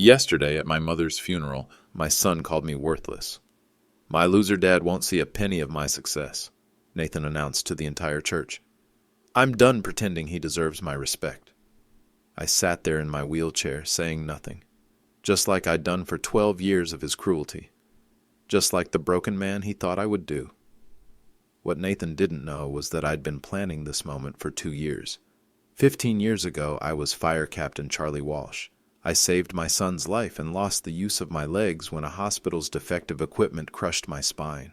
Yesterday, at my mother's funeral, my son called me worthless. My loser dad won't see a penny of my success, Nathan announced to the entire church. I'm done pretending he deserves my respect. I sat there in my wheelchair, saying nothing, just like I'd done for 12 years of his cruelty, just like the broken man he thought I would do. What Nathan didn't know was that I'd been planning this moment for 2 years. 15 years ago, I was Fire Captain Charlie Walsh. I saved my son's life and lost the use of my legs when a hospital's defective equipment crushed my spine.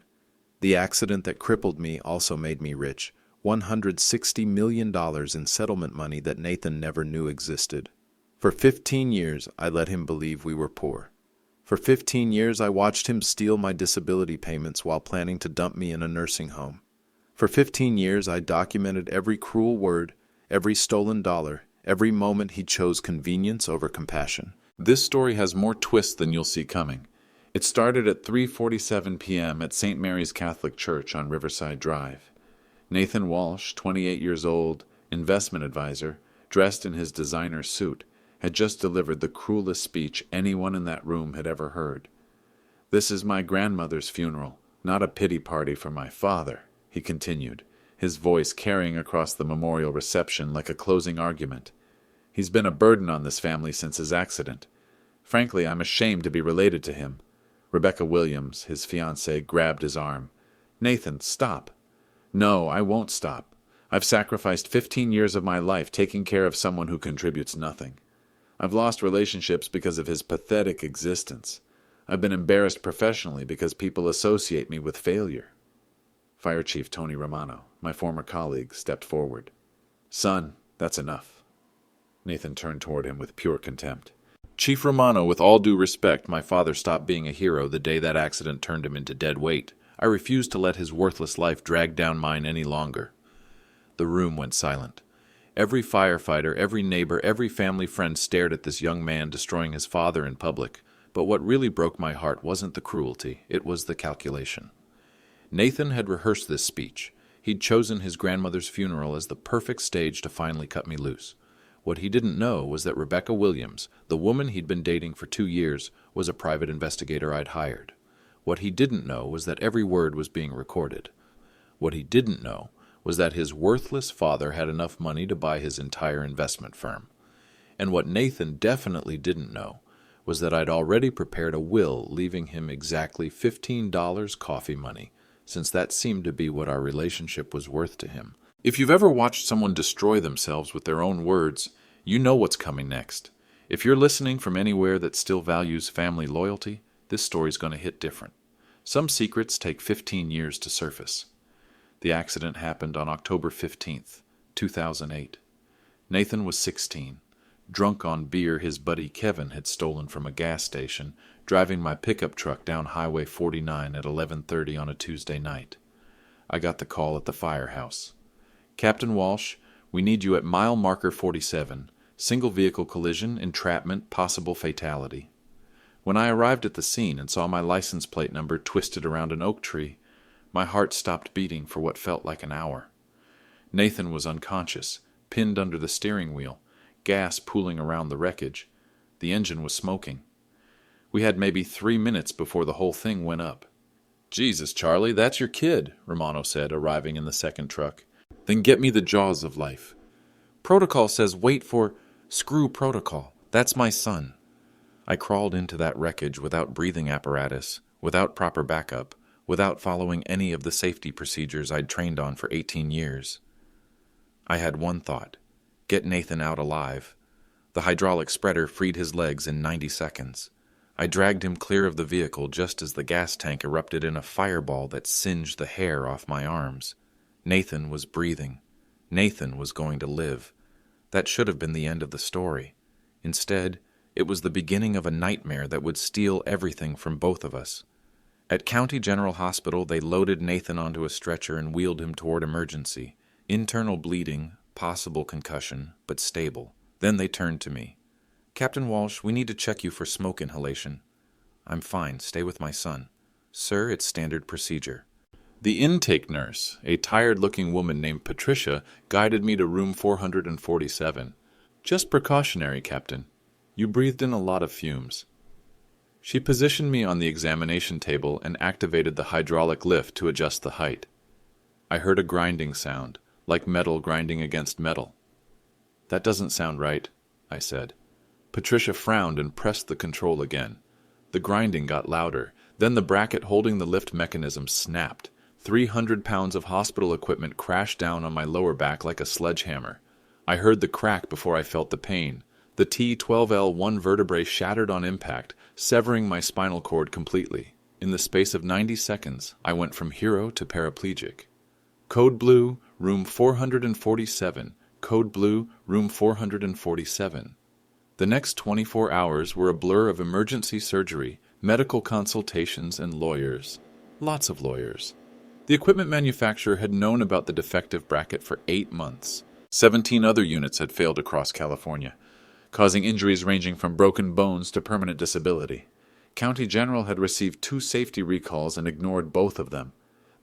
The accident that crippled me also made me rich, $160 million in settlement money that Nathan never knew existed. For 15 years, I let him believe we were poor. For 15 years, I watched him steal my disability payments while planning to dump me in a nursing home. For 15 years, I documented every cruel word, every stolen dollar, every moment he chose convenience over compassion. This story has more twists than you'll see coming. It started at 3:47 p.m. at St. Mary's Catholic Church on Riverside Drive. Nathan Walsh, 28 years old, investment advisor, dressed in his designer suit, had just delivered the cruelest speech anyone in that room had ever heard. "This is my grandmother's funeral, not a pity party for my father," he continued, his voice carrying across the memorial reception like a closing argument. "He's been a burden on this family since his accident. Frankly, I'm ashamed to be related to him." Rebecca Williams, his fiancée, grabbed his arm. "Nathan, stop." "No, I won't stop. I've sacrificed 15 years of my life taking care of someone who contributes nothing. I've lost relationships because of his pathetic existence. I've been embarrassed professionally because people associate me with failure." Fire Chief Tony Romano, my former colleague, stepped forward. "Son, that's enough." Nathan turned toward him with pure contempt. "Chief Romano, with all due respect, my father stopped being a hero the day that accident turned him into dead weight. I refuse to let his worthless life drag down mine any longer." The room went silent. Every firefighter, every neighbor, every family friend stared at this young man destroying his father in public. But what really broke my heart wasn't the cruelty, it was the calculation. Nathan had rehearsed this speech. He'd chosen his grandmother's funeral as the perfect stage to finally cut me loose. What he didn't know was that Rebecca Williams, the woman he'd been dating for 2 years, was a private investigator I'd hired. What he didn't know was that every word was being recorded. What he didn't know was that his worthless father had enough money to buy his entire investment firm. And what Nathan definitely didn't know was that I'd already prepared a will leaving him exactly $15 coffee money, since that seemed to be what our relationship was worth to him. If you've ever watched someone destroy themselves with their own words, you know what's coming next. If you're listening from anywhere that still values family loyalty, this story's going to hit different. Some secrets take 15 years to surface. The accident happened on October 15th, 2008. Nathan was 16, drunk on beer his buddy Kevin had stolen from a gas station, driving my pickup truck down Highway 49 at 11:30 on a Tuesday night. I got the call at the firehouse. "Captain Walsh, we need you at mile marker 47. Single vehicle collision, entrapment, possible fatality." When I arrived at the scene and saw my license plate number twisted around an oak tree, my heart stopped beating for what felt like an hour. Nathan was unconscious, pinned under the steering wheel, gas pooling around the wreckage. The engine was smoking. We had maybe 3 minutes before the whole thing went up. "Jesus, Charlie, that's your kid," Romano said, arriving in the second truck. "Then get me the jaws of life." "Protocol says wait for..." "Screw protocol. That's my son." I crawled into that wreckage without breathing apparatus, without proper backup, without following any of the safety procedures I'd trained on for 18 years. I had one thought: get Nathan out alive. The hydraulic spreader freed his legs in 90 seconds. I dragged him clear of the vehicle just as the gas tank erupted in a fireball that singed the hair off my arms. Nathan was breathing. Nathan was going to live. That should have been the end of the story. Instead, it was the beginning of a nightmare that would steal everything from both of us. At County General Hospital, they loaded Nathan onto a stretcher and wheeled him toward emergency. Internal bleeding, possible concussion, but stable. Then they turned to me. "Captain Walsh, we need to check you for smoke inhalation." "I'm fine. Stay with my son." "Sir, it's standard procedure." The intake nurse, a tired-looking woman named Patricia, guided me to room 447. "Just precautionary, Captain." You breathed in a lot of fumes. She positioned me on the examination table and activated the hydraulic lift to adjust the height. I heard a grinding sound, like metal grinding against metal. That doesn't sound right, I said. Patricia frowned and pressed the control again. The grinding got louder. Then the bracket holding the lift mechanism snapped. 300 pounds of hospital equipment crashed down on my lower back like a sledgehammer. I heard the crack before I felt the pain. The T12L1 vertebrae shattered on impact, severing my spinal cord completely. In the space of 90 seconds, I went from hero to paraplegic. Code Blue, room 447. Code Blue, room 447. The next 24 hours were a blur of emergency surgery, medical consultations, and lawyers. Lots of lawyers. The equipment manufacturer had known about the defective bracket for 8 months. 17 other units had failed across California, causing injuries ranging from broken bones to permanent disability. County General had received 2 safety recalls and ignored both of them.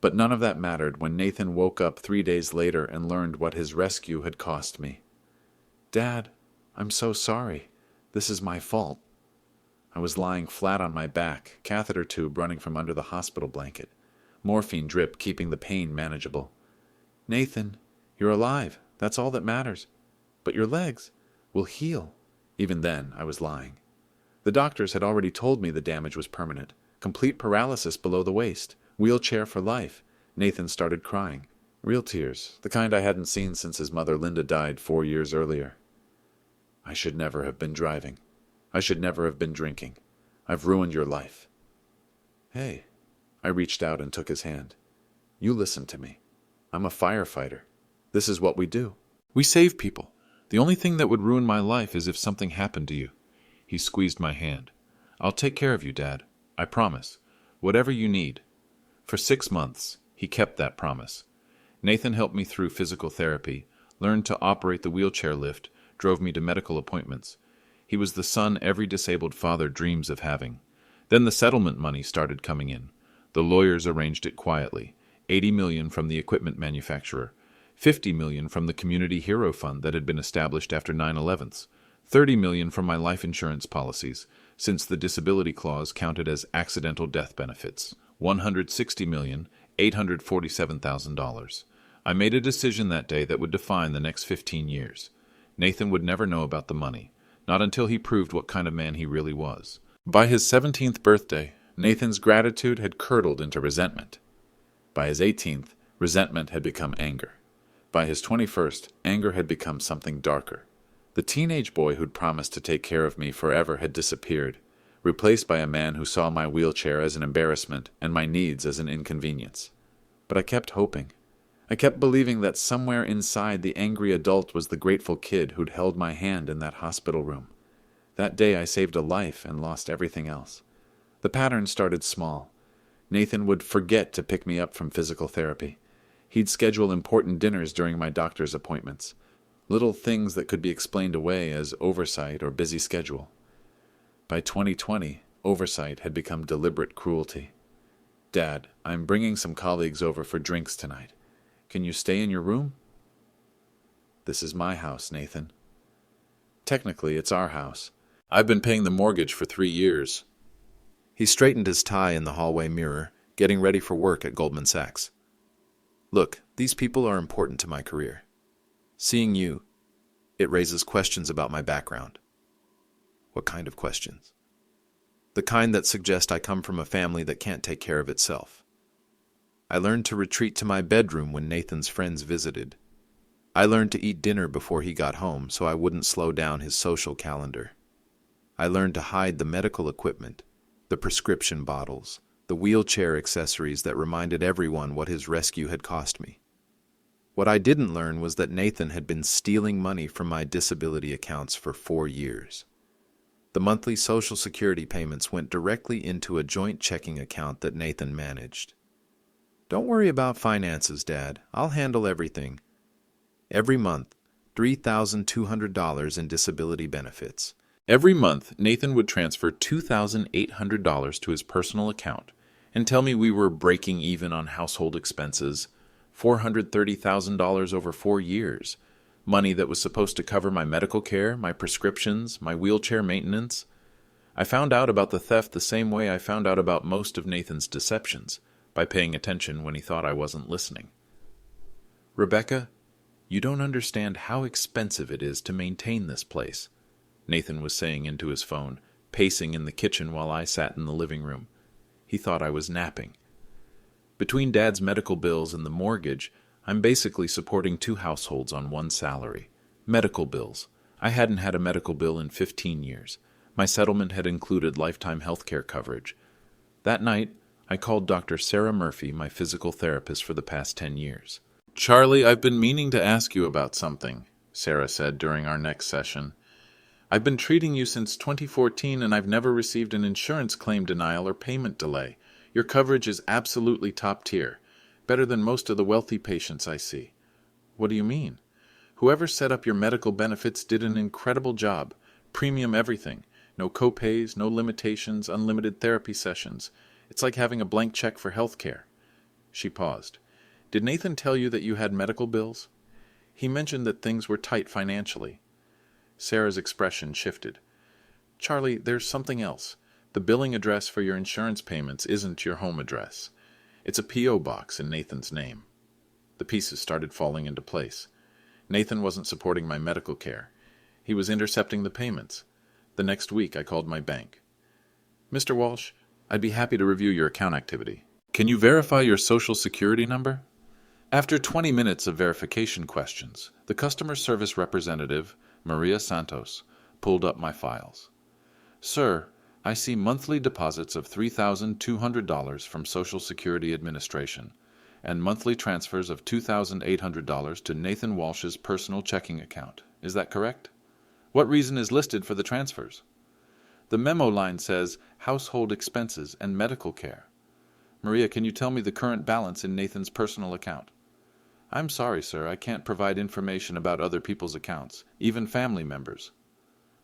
But none of that mattered when Nathan woke up 3 days later and learned what his rescue had cost me. "Dad, I'm so sorry. This is my fault." I was lying flat on my back, catheter tube running from under the hospital blanket. Morphine drip keeping the pain manageable. "Nathan, you're alive. That's all that matters. But your legs will heal." Even then, I was lying. The doctors had already told me the damage was permanent. Complete paralysis below the waist. Wheelchair for life. Nathan started crying. Real tears, the kind I hadn't seen since his mother Linda died 4 years earlier. "I should never have been driving. I should never have been drinking. I've ruined your life." "Hey." I reached out and took his hand. "You listen to me. I'm a firefighter. This is what we do. We save people. The only thing that would ruin my life is if something happened to you." He squeezed my hand. "I'll take care of you, Dad. I promise. Whatever you need." For 6 months, he kept that promise. Nathan helped me through physical therapy, learned to operate the wheelchair lift, drove me to medical appointments. He was the son every disabled father dreams of having. Then the settlement money started coming in. The lawyers arranged it quietly. $80 million from the equipment manufacturer, $50 million from the Community Hero Fund that had been established after 9/11s, $30 million from my life insurance policies, since the disability clause counted as accidental death benefits, $160 million, $847,000. I made a decision that day that would define the next 15 years. Nathan would never know about the money, not until he proved what kind of man he really was. By his 17th birthday, Nathan's gratitude had curdled into resentment. By his 18th, resentment had become anger. By his 21st, anger had become something darker. The teenage boy who'd promised to take care of me forever had disappeared, replaced by a man who saw my wheelchair as an embarrassment and my needs as an inconvenience. But I kept hoping. I kept believing that somewhere inside the angry adult was the grateful kid who'd held my hand in that hospital room. That day I saved a life and lost everything else. The pattern started small. Nathan would forget to pick me up from physical therapy. He'd schedule important dinners during my doctor's appointments. Little things that could be explained away as oversight or busy schedule. By 2020, oversight had become deliberate cruelty. "Dad, I'm bringing some colleagues over for drinks tonight. Can you stay in your room?" "This is my house, Nathan." "Technically, it's our house. I've been paying the mortgage for 3 years. He straightened his tie in the hallway mirror, getting ready for work at Goldman Sachs. "Look, these people are important to my career. Seeing you, it raises questions about my background." "What kind of questions?" "The kind that suggest I come from a family that can't take care of itself. I learned to retreat to my bedroom when Nathan's friends visited. I learned to eat dinner before he got home so I wouldn't slow down his social calendar. I learned to hide the medical equipment, the prescription bottles, the wheelchair accessories that reminded everyone what his rescue had cost me. What I didn't learn was that Nathan had been stealing money from my disability accounts for 4 years. The monthly Social Security payments went directly into a joint checking account that Nathan managed. "Don't worry about finances, Dad. I'll handle everything." Every month, $3,200 in disability benefits. Every month, Nathan would transfer $2,800 to his personal account and tell me we were breaking even on household expenses, $430,000 over 4 years, Money that was supposed to cover my medical care, my prescriptions, my wheelchair maintenance. I found out about the theft the same way I found out about most of Nathan's deceptions, by paying attention when he thought I wasn't listening. "Rebecca, you don't understand how expensive it is to maintain this place," Nathan was saying into his phone, pacing in the kitchen while I sat in the living room. He thought I was napping. "Between Dad's medical bills and the mortgage, I'm basically supporting 2 households on one salary. Medical bills. I hadn't had a medical bill in 15 years. My settlement had included lifetime health care coverage. That night, I called Dr. Sarah Murphy, my physical therapist for the past 10 years. "Charlie, I've been meaning to ask you about something," Sarah said during our next session. "I've been treating you since 2014 and I've never received an insurance claim denial or payment delay. Your coverage is absolutely top tier, better than most of the wealthy patients I see." "What do you mean?" "Whoever set up your medical benefits did an incredible job. Premium everything. No copays, no limitations, unlimited therapy sessions. It's like having a blank check for health care." She paused. "Did Nathan tell you that you had medical bills?" "He mentioned that things were tight financially." Sarah's expression shifted. "Charlie, there's something else. The billing address for your insurance payments isn't your home address. It's a P.O. box in Nathan's name." The pieces started falling into place. Nathan wasn't supporting my medical care. He was intercepting the payments. The next week, I called my bank. "Mr. Walsh, I'd be happy to review your account activity. Can you verify your social security number?" After 20 minutes of verification questions, the customer service representative, Maria Santos, pulled up my files. "Sir, I see monthly deposits of $3,200 from Social Security Administration and monthly transfers of $2,800 to Nathan Walsh's personal checking account. Is that correct? What reason is listed for the transfers?" "The memo line says household expenses and medical care." "Maria, can you tell me the current balance in Nathan's personal account?" "I'm sorry, sir, I can't provide information about other people's accounts, even family members."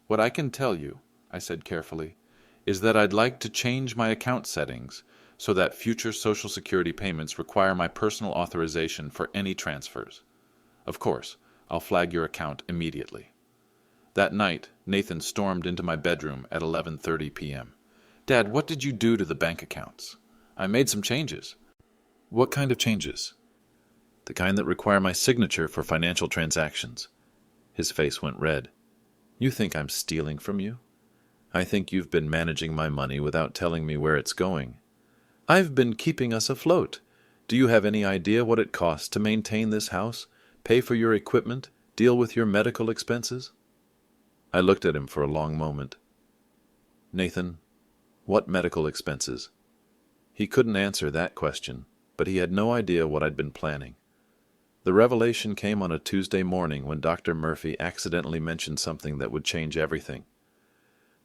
"What I can tell you," I said carefully, "is that I'd like to change my account settings so that future Social Security payments require my personal authorization for any transfers. Of course, I'll flag your account immediately." That night, Nathan stormed into my bedroom at 11:30 p.m. "Dad, what did you do to the bank accounts?" "I made some changes." "What kind of changes?" "The kind that require my signature for financial transactions." His face went red. "You think I'm stealing from you? I think you've been managing my money without telling me where it's going." "I've been keeping us afloat. Do you have any idea what it costs to maintain this house, pay for your equipment, deal with your medical expenses?" I looked at him for a long moment. "Nathan, what medical expenses?" He couldn't answer that question, but he had no idea what I'd been planning. The revelation came on a Tuesday morning when Dr. Murphy accidentally mentioned something that would change everything.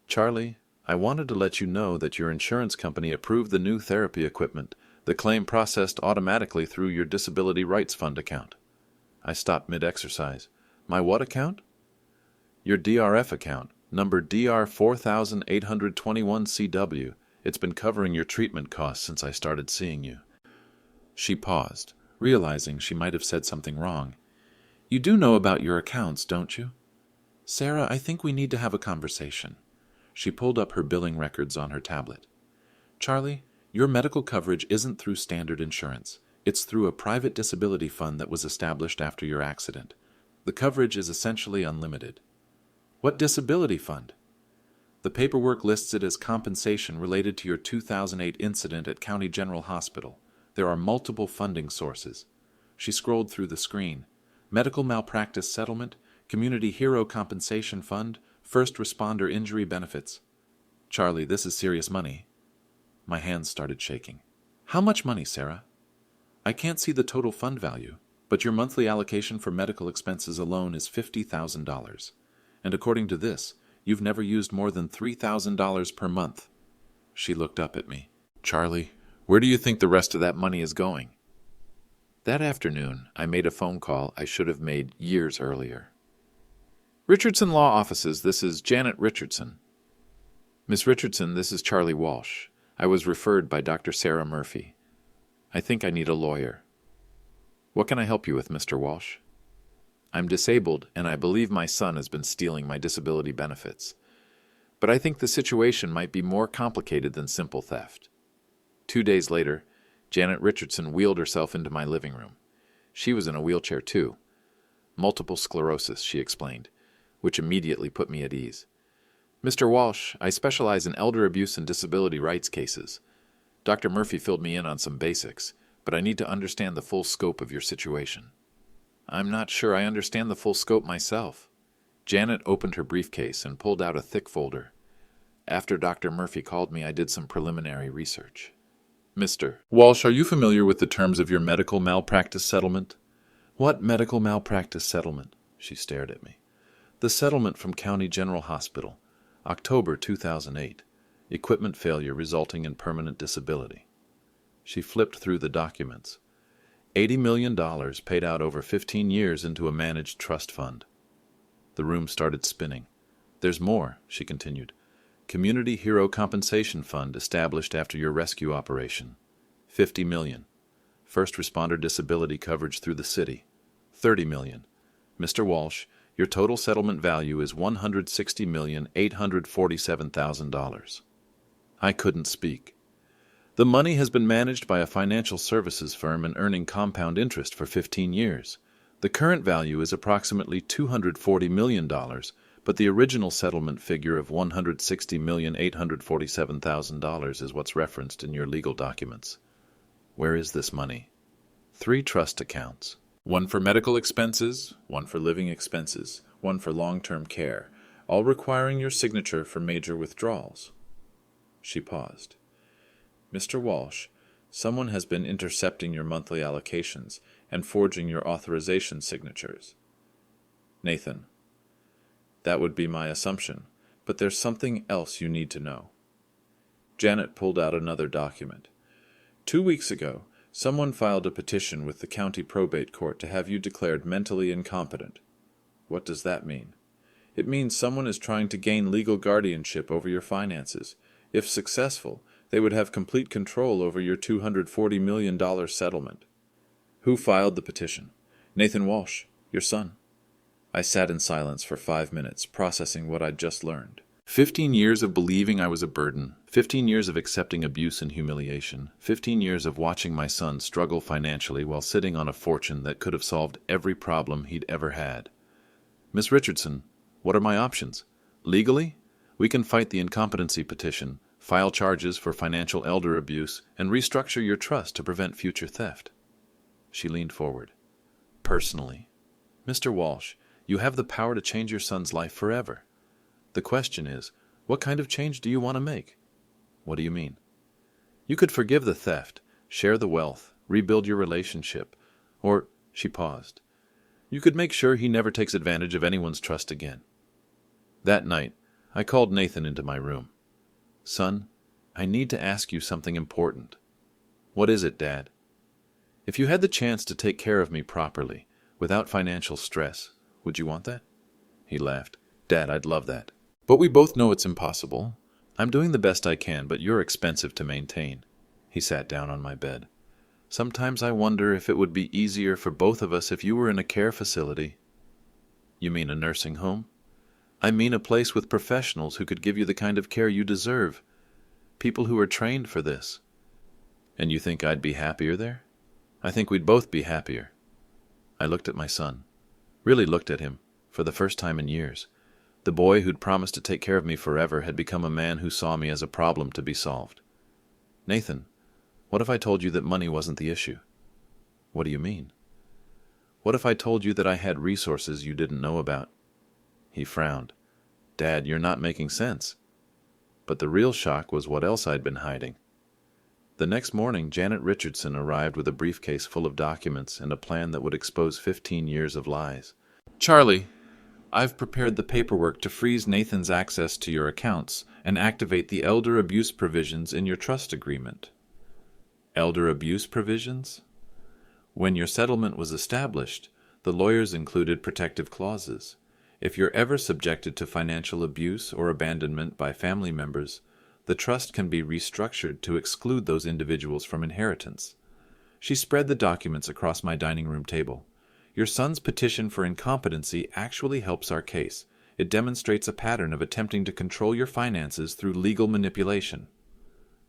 "Charlie, I wanted to let you know that your insurance company approved the new therapy equipment, the claim processed automatically through your Disability Rights Fund account." I stopped mid-exercise. "My what account?" "Your DRF account, number DR4821CW. It's been covering your treatment costs since I started seeing you." She paused, realizing she might have said something wrong. "You do know about your accounts, don't you?" "Sarah, I think we need to have a conversation." She pulled up her billing records on her tablet. "Charlie, your medical coverage isn't through standard insurance. It's through a private disability fund that was established after your accident. The coverage is essentially unlimited." "What disability fund?" "The paperwork lists it as compensation related to your 2008 incident at County General Hospital. There are multiple funding sources." She scrolled through the screen. "Medical malpractice settlement, Community Hero Compensation Fund, First Responder Injury Benefits." "Charlie, this is serious money." My hands started shaking. "How much money, Sarah?" "I can't see the total fund value, but your monthly allocation for medical expenses alone is $50,000. And according to this, you've never used more than $3,000 per month." She looked up at me. "Charlie, where do you think the rest of that money is going?" That afternoon, I made a phone call I should have made years earlier. "Richardson Law Offices, this is Janet Richardson." "Miss Richardson, this is Charlie Walsh. I was referred by Dr. Sarah Murphy. I think I need a lawyer." "What can I help you with, Mr. Walsh?" I'm disabled, and I believe my son has been stealing my disability benefits. But I think the situation might be more complicated than simple theft. 2 days later, Janet Richardson wheeled herself into my living room. She was in a wheelchair too. Multiple sclerosis, she explained, which immediately put me at ease. Mr. Walsh, I specialize in elder abuse and disability rights cases. Dr. Murphy filled me in on some basics, but I need to understand the full scope of your situation. I'm not sure I understand the full scope myself. Janet opened her briefcase and pulled out a thick folder. After Dr. Murphy called me, I did some preliminary research. Mr. Walsh, are you familiar with the terms of your medical malpractice settlement? What medical malpractice settlement? She stared at me. The settlement from County General Hospital, October 2008. Equipment failure resulting in permanent disability. She flipped through the documents. $80 million paid out over 15 years into a managed trust fund. The room started spinning. There's more, she continued. Community Hero Compensation Fund established after your rescue operation. $50 million. First responder disability coverage through the city. $30 million. Mr. Walsh, your total settlement value is $160,847,000. I couldn't speak. The money has been managed by a financial services firm and earning compound interest for 15 years. The current value is approximately $240 million, but the original settlement figure of $160,847,000 is what's referenced in your legal documents. Where is this money? 3 trust accounts. One for medical expenses, one for living expenses, one for long-term care, all requiring your signature for major withdrawals. She paused. Mr. Walsh, someone has been intercepting your monthly allocations and forging your authorization signatures. Nathan. That would be my assumption, but there's something else you need to know. Janet pulled out another document. 2 weeks ago, someone filed a petition with the county probate court to have you declared mentally incompetent. What does that mean? It means someone is trying to gain legal guardianship over your finances. If successful, they would have complete control over your $240 million settlement. Who filed the petition? Nathan Walsh, your son. I sat in silence for 5 minutes, processing what I'd just learned. 15 years of believing I was a burden, 15 years of accepting abuse and humiliation, 15 years of watching my son struggle financially while sitting on a fortune that could have solved every problem he'd ever had. Miss Richardson, what are my options? Legally, we can fight the incompetency petition, file charges for financial elder abuse, and restructure your trust to prevent future theft. She leaned forward. Personally, Mr. Walsh, you have the power to change your son's life forever. The question is, what kind of change do you want to make? What do you mean? You could forgive the theft, share the wealth, rebuild your relationship, or, she paused, you could make sure he never takes advantage of anyone's trust again. That night, I called Nathan into my room. Son, I need to ask you something important. What is it, Dad? If you had the chance to take care of me properly, without financial stress, would you want that? He laughed. Dad, I'd love that. But we both know it's impossible. I'm doing the best I can, but you're expensive to maintain. He sat down on my bed. Sometimes I wonder if it would be easier for both of us if you were in a care facility. You mean a nursing home? I mean a place with professionals who could give you the kind of care you deserve. People who are trained for this. And you think I'd be happier there? I think we'd both be happier. I looked at my son. Really looked at him, for the first time in years. The boy who'd promised to take care of me forever had become a man who saw me as a problem to be solved. Nathan, what if I told you that money wasn't the issue? What do you mean? What if I told you that I had resources you didn't know about? He frowned. Dad, you're not making sense. But the real shock was what else I'd been hiding. The next morning, Janet Richardson arrived with a briefcase full of documents and a plan that would expose 15 years of lies. Charlie, I've prepared the paperwork to freeze Nathan's access to your accounts and activate the elder abuse provisions in your trust agreement. Elder abuse provisions? When your settlement was established, the lawyers included protective clauses. If you're ever subjected to financial abuse or abandonment by family members, the trust can be restructured to exclude those individuals from inheritance. She spread the documents across my dining room table. Your son's petition for incompetency actually helps our case. It demonstrates a pattern of attempting to control your finances through legal manipulation.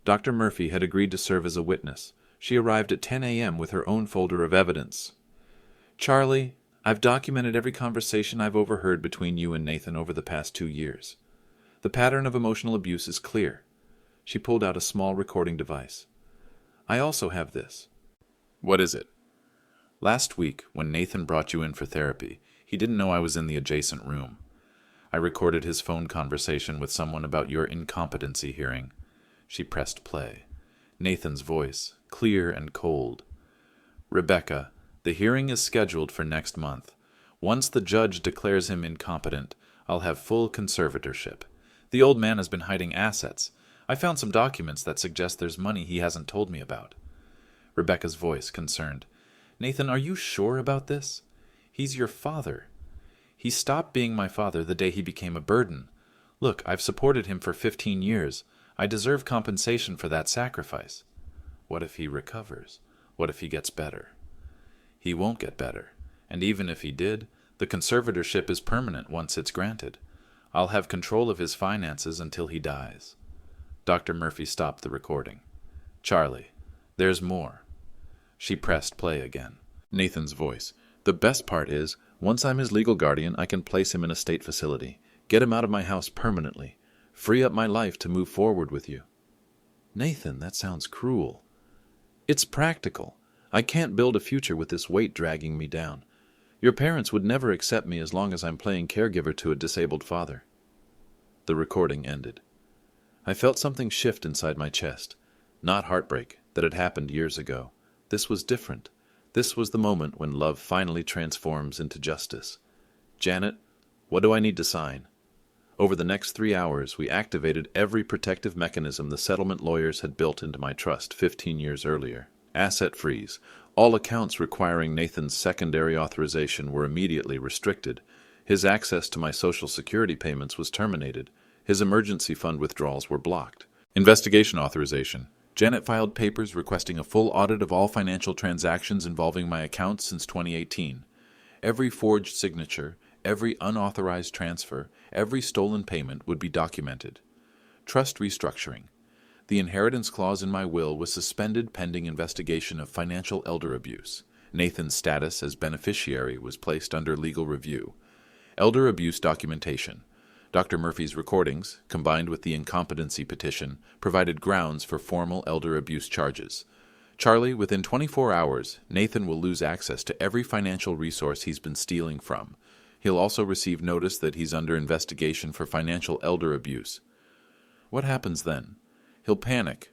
Dr. Murphy had agreed to serve as a witness. She arrived at 10 a.m. with her own folder of evidence. Charlie, I've documented every conversation I've overheard between you and Nathan over the past 2 years. The pattern of emotional abuse is clear. She pulled out a small recording device. I also have this. What is it? Last week, when Nathan brought you in for therapy, he didn't know I was in the adjacent room. I recorded his phone conversation with someone about your incompetency hearing. She pressed play. Nathan's voice, clear and cold. Rebecca, the hearing is scheduled for next month. Once the judge declares him incompetent, I'll have full conservatorship. The old man has been hiding assets. I found some documents that suggest there's money he hasn't told me about. Rebecca's voice, concerned. Nathan, are you sure about this? He's your father. He stopped being my father the day he became a burden. Look, I've supported him for 15 years. I deserve compensation for that sacrifice. What if he recovers? What if he gets better? He won't get better. And even if he did, the conservatorship is permanent once it's granted. I'll have control of his finances until he dies. Dr. Murphy stopped the recording. Charlie, there's more. She pressed play again. Nathan's voice. The best part is, once I'm his legal guardian, I can place him in a state facility, get him out of my house permanently, free up my life to move forward with you. Nathan, that sounds cruel. It's practical. I can't build a future with this weight dragging me down. Your parents would never accept me as long as I'm playing caregiver to a disabled father. The recording ended. I felt something shift inside my chest. Not heartbreak, that had happened years ago. This was different. This was the moment when love finally transforms into justice. Janet, what do I need to sign? Over the next 3 hours, we activated every protective mechanism the settlement lawyers had built into my trust 15 years earlier. Asset freeze. All accounts requiring Nathan's secondary authorization were immediately restricted. His access to my Social Security payments was terminated. His emergency fund withdrawals were blocked. Investigation authorization. Janet filed papers requesting a full audit of all financial transactions involving my accounts since 2018. Every forged signature, every unauthorized transfer, every stolen payment would be documented. Trust restructuring. The inheritance clause in my will was suspended pending investigation of financial elder abuse. Nathan's status as beneficiary was placed under legal review. Elder abuse documentation. Dr. Murphy's recordings, combined with the incompetency petition, provided grounds for formal elder abuse charges. Charlie, within 24 hours, Nathan will lose access to every financial resource he's been stealing from. He'll also receive notice that he's under investigation for financial elder abuse. What happens then? He'll panic.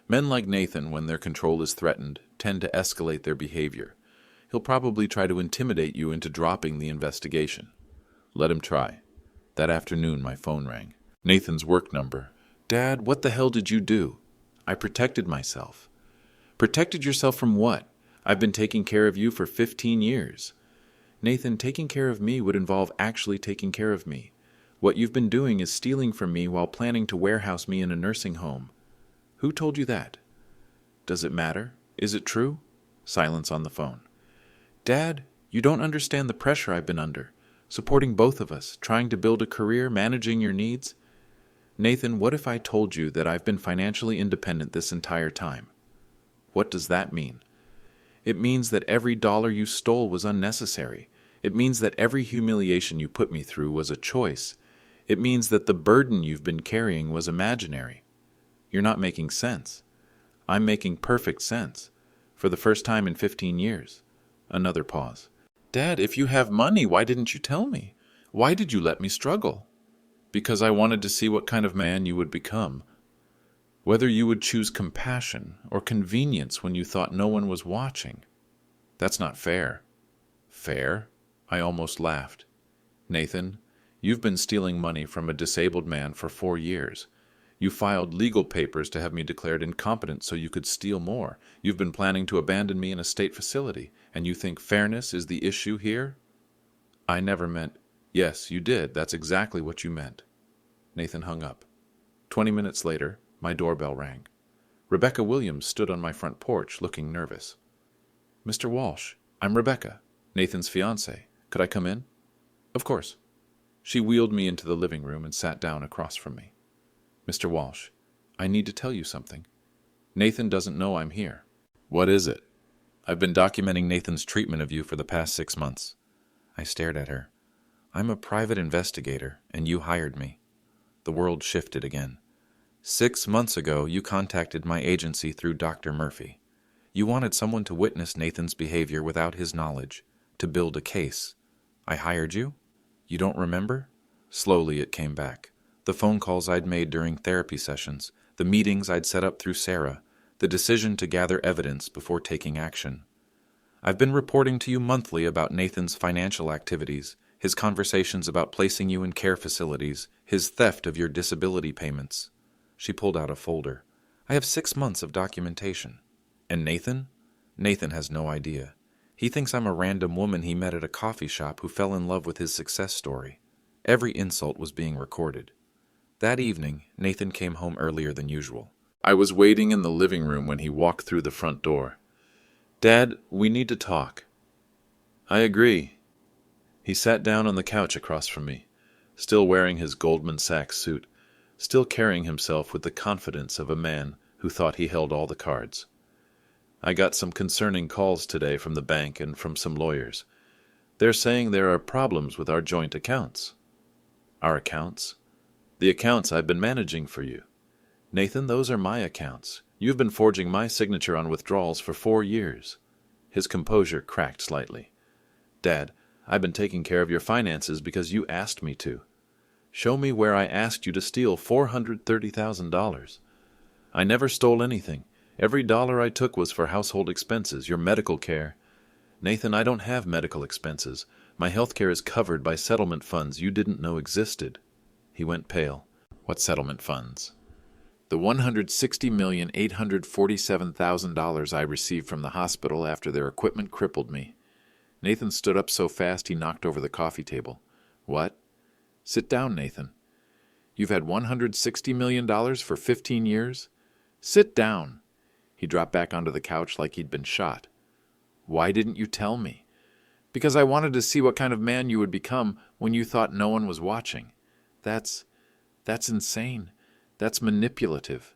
Men like Nathan, when their control is threatened, tend to escalate their behavior. He'll probably try to intimidate you into dropping the investigation. Let him try. That afternoon, my phone rang. Nathan's work number. Dad, what the hell did you do? I protected myself. Protected yourself from what? I've been taking care of you for 15 years. Nathan, taking care of me would involve actually taking care of me. What you've been doing is stealing from me while planning to warehouse me in a nursing home. Who told you that? Does it matter? Is it true? Silence on the phone. Dad, you don't understand the pressure I've been under. Supporting both of us, trying to build a career, managing your needs. Nathan, what if I told you that I've been financially independent this entire time? What does that mean? It means that every dollar you stole was unnecessary. It means that every humiliation you put me through was a choice. It means that the burden you've been carrying was imaginary. You're not making sense. I'm making perfect sense. For the first time in 15 years. Another pause. Dad, if you have money, why didn't you tell me? Why did you let me struggle? Because I wanted to see what kind of man you would become. Whether you would choose compassion or convenience when you thought no one was watching. That's not fair. Fair? I almost laughed. Nathan, you've been stealing money from a disabled man for 4 years. You filed legal papers to have me declared incompetent so you could steal more. You've been planning to abandon me in a state facility, and you think fairness is the issue here? I never meant... Yes, you did. That's exactly what you meant. Nathan hung up. 20 minutes later, my doorbell rang. Rebecca Williams stood on my front porch, looking nervous. Mr. Walsh, I'm Rebecca. Nathan's fiancée. Could I come in? Of course. She wheeled me into the living room and sat down across from me. Mr. Walsh, I need to tell you something. Nathan doesn't know I'm here. What is it? I've been documenting Nathan's treatment of you for the past 6 months. I stared at her. I'm a private investigator, and you hired me. The world shifted again. 6 months ago, you contacted my agency through Dr. Murphy. You wanted someone to witness Nathan's behavior without his knowledge, to build a case. I hired you? You don't remember? Slowly it came back. The phone calls I'd made during therapy sessions, the meetings I'd set up through Sarah, the decision to gather evidence before taking action. I've been reporting to you monthly about Nathan's financial activities, his conversations about placing you in care facilities, his theft of your disability payments. She pulled out a folder. I have 6 months of documentation. And Nathan? Nathan has no idea. He thinks I'm a random woman he met at a coffee shop who fell in love with his success story. Every insult was being recorded. That evening, Nathan came home earlier than usual. I was waiting in the living room when he walked through the front door. Dad, we need to talk. I agree. He sat down on the couch across from me, still wearing his Goldman Sachs suit, still carrying himself with the confidence of a man who thought he held all the cards. I got some concerning calls today from the bank and from some lawyers. They're saying there are problems with our joint accounts. Our accounts? The accounts I've been managing for you. Nathan, those are my accounts. You've been forging my signature on withdrawals for 4 years. His composure cracked slightly. Dad, I've been taking care of your finances because you asked me to. Show me where I asked you to steal $430,000. I never stole anything. Every dollar I took was for household expenses, your medical care. Nathan, I don't have medical expenses. My health care is covered by settlement funds you didn't know existed. He went pale. What settlement funds? The $160,847,000 I received from the hospital after their equipment crippled me. Nathan stood up so fast he knocked over the coffee table. What? Sit down, Nathan. You've had $160 million for 15 years? Sit down. He dropped back onto the couch like he'd been shot. Why didn't you tell me? Because I wanted to see what kind of man you would become when you thought no one was watching. That's insane. That's manipulative.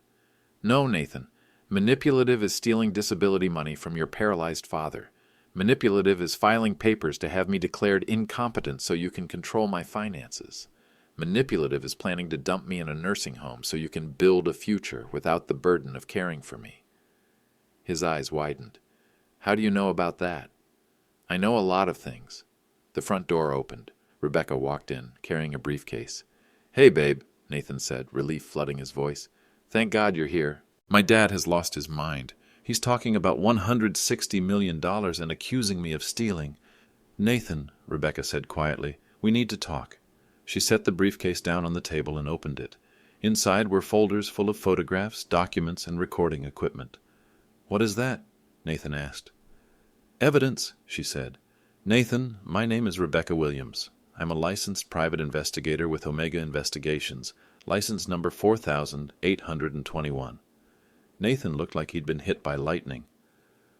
No, Nathan. Manipulative is stealing disability money from your paralyzed father. Manipulative is filing papers to have me declared incompetent so you can control my finances. Manipulative is planning to dump me in a nursing home so you can build a future without the burden of caring for me. His eyes widened. How do you know about that? I know a lot of things. The front door opened. Rebecca walked in, carrying a briefcase. Hey, babe, Nathan said, relief flooding his voice. Thank God you're here. My dad has lost his mind. He's talking about $160 million and accusing me of stealing. Nathan, Rebecca said quietly, we need to talk. She set the briefcase down on the table and opened it. Inside were folders full of photographs, documents, and recording equipment. What is that? Nathan asked. Evidence, she said. Nathan, my name is Rebecca Williams. I'm a licensed private investigator with Omega Investigations, license number 4821. Nathan looked like he'd been hit by lightning.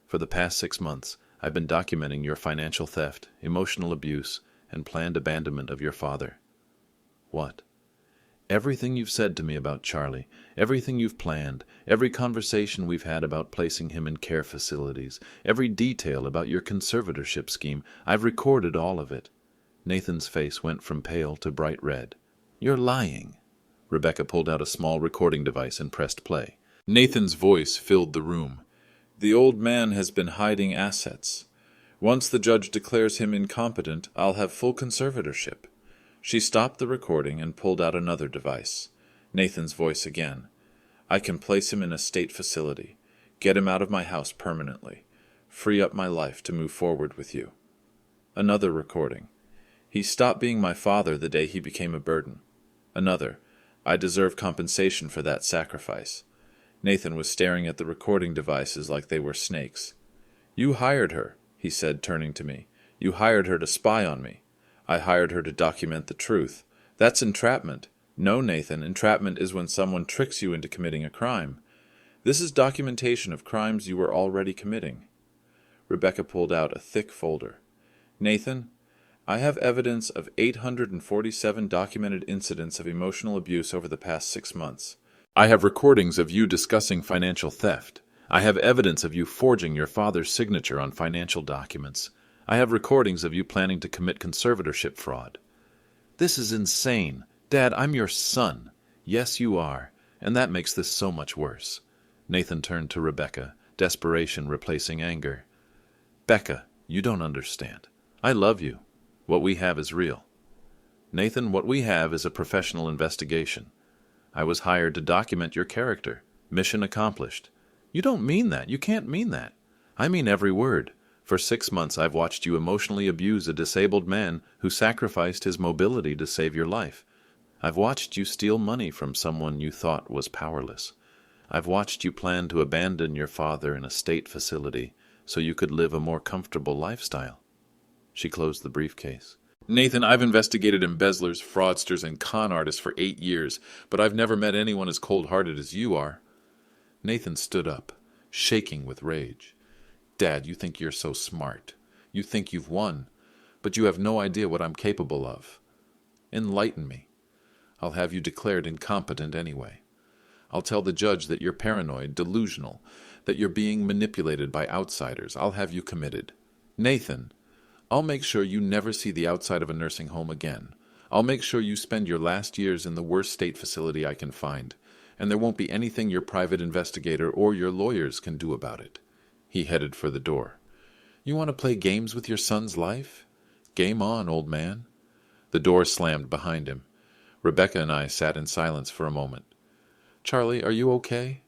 For the past 6 months, I've been documenting your financial theft, emotional abuse, and planned abandonment of your father. What? Everything you've said to me about Charlie, everything you've planned, every conversation we've had about placing him in care facilities, every detail about your conservatorship scheme, I've recorded all of it. Nathan's face went from pale to bright red. You're lying. Rebecca pulled out a small recording device and pressed play. Nathan's voice filled the room. The old man has been hiding assets. Once the judge declares him incompetent, I'll have full conservatorship. She stopped the recording and pulled out another device. Nathan's voice again. I can place him in a state facility, get him out of my house permanently, free up my life to move forward with you. Another recording. He stopped being my father the day he became a burden. Another. I deserve compensation for that sacrifice. Nathan was staring at the recording devices like they were snakes. You hired her, he said, turning to me. You hired her to spy on me. I hired her to document the truth. That's entrapment. No, Nathan, entrapment is when someone tricks you into committing a crime. This is documentation of crimes you were already committing. Rebecca pulled out a thick folder. Nathan, I have evidence of 847 documented incidents of emotional abuse over the past 6 months. I have recordings of you discussing financial theft. I have evidence of you forging your father's signature on financial documents. I have recordings of you planning to commit conservatorship fraud. This is insane. Dad, I'm your son. Yes, you are. And that makes this so much worse. Nathan turned to Rebecca, desperation replacing anger. Becca, you don't understand. I love you. What we have is real. Nathan, what we have is a professional investigation. I was hired to document your character. Mission accomplished. You don't mean that. You can't mean that. I mean every word. For 6 months I've watched you emotionally abuse a disabled man who sacrificed his mobility to save your life. I've watched you steal money from someone you thought was powerless. I've watched you plan to abandon your father in a state facility so you could live a more comfortable lifestyle. She closed the briefcase. Nathan, I've investigated embezzlers, fraudsters, and con artists for 8 years, but I've never met anyone as cold-hearted as you are. Nathan stood up, shaking with rage. Dad, you think you're so smart. You think you've won, but you have no idea what I'm capable of. Enlighten me. I'll have you declared incompetent anyway. I'll tell the judge that you're paranoid, delusional, that you're being manipulated by outsiders. I'll have you committed. Nathan, I'll make sure you never see the outside of a nursing home again. I'll make sure you spend your last years in the worst state facility I can find, and there won't be anything your private investigator or your lawyers can do about it. He headed for the door. You want to play games with your son's life? Game on, old man. The door slammed behind him. Rebecca and I sat in silence for a moment. Charlie, are you okay?